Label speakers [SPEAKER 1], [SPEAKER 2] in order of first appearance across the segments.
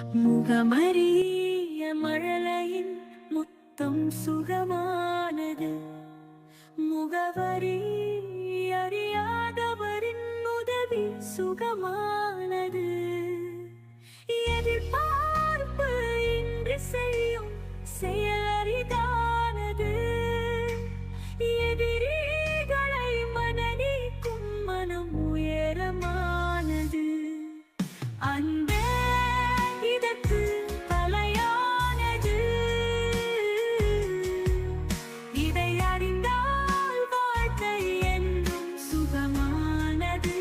[SPEAKER 1] முகமறிய மழலையின் முத்தம் சுகமானது. முகவரி அறியாதவரின் உதவி சுகமானது. எதிர்பார்ப்பு இன்றி செய்யும் செயல் அரிதானது. எதிரிகளை மனநீக்கும் மனம் உயரமானது. அன்பே இதற்கு தலையானது. இதை அறிந்தால் வாழ்க்கை என்றும் சுகமானது.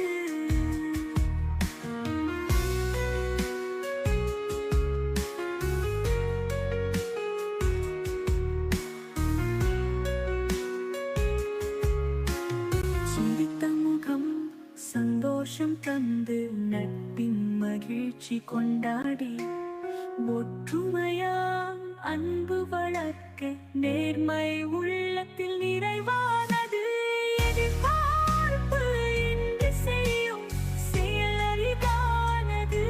[SPEAKER 1] சிரித்த முகம் சந்தோஷம் தந்து நட்பின் மகிழ்ச்சி கொண்டாடி ஒற்றுமையாம் அன்பு வளர்க்க நேர்மை உள்ளத்தில் நிறைவானது. எதிர்பார்ப்பு இன்றி செய்யும் செயல் அரிதானது.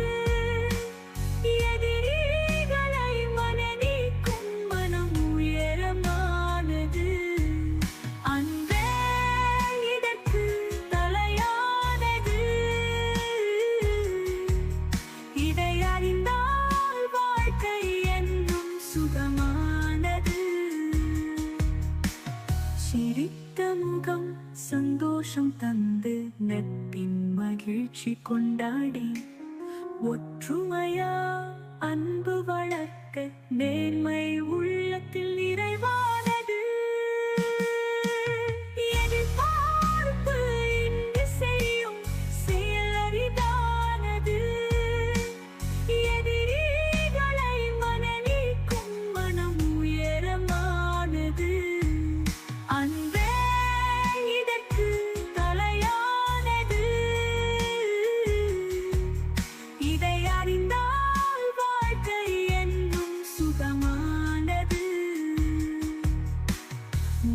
[SPEAKER 1] எதிரிகளை மனநீக்கும் மனம் உயரமானது. அன்பே இதற்கு தலையானது. இதை அறிந்தால் வாழ்க்கை என்றும் சுகமானது. சிரித்த முகம் சந்தோஷம் தந்து நட்பின் மகிழ்ச்சி கொண்டாடி ஒற்றுமையா அன்பு வளர்க்க நேர்மை உள்ளத்தில் நிறைவானது. எதிர்பார்ப்பு இன்றி செய்யும் செயல் அரிதானது. எதிரிகளை மனநீக்கும் மனம் உயரமானது. அன்பே இதற்கு தலையானது. இதை அறிந்தால் வாழ்க்கை என்றும் சுகமானது.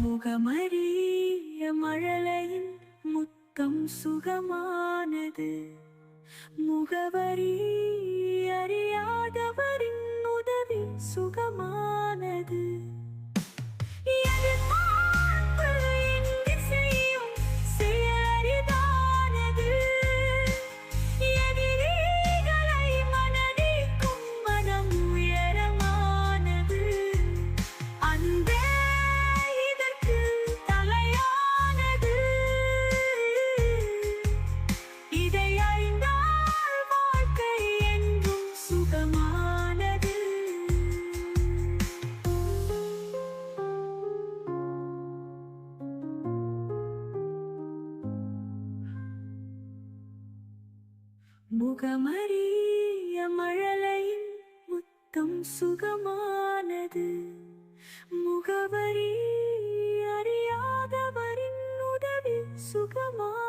[SPEAKER 1] முகமறிய மழலையின் முத்தம் சுகமானது. முகவரி அறியாதவரின் உதவி சுகமானது. எதிர்பார்ப்பு இன்றி செய்யும் செயல் அரிதானது. எதிரிகளை மனநீக்கும் மனம் உயரமானது. அன்பே இதற்கு தலையானது. இதை அறிந்தால் வாழ்க்கை என்றும் சுகமானது. முகமறிய மழலையின் முத்தம் சுகமானது. முகவரி அறியாதவரின் உதவி சுகமானது.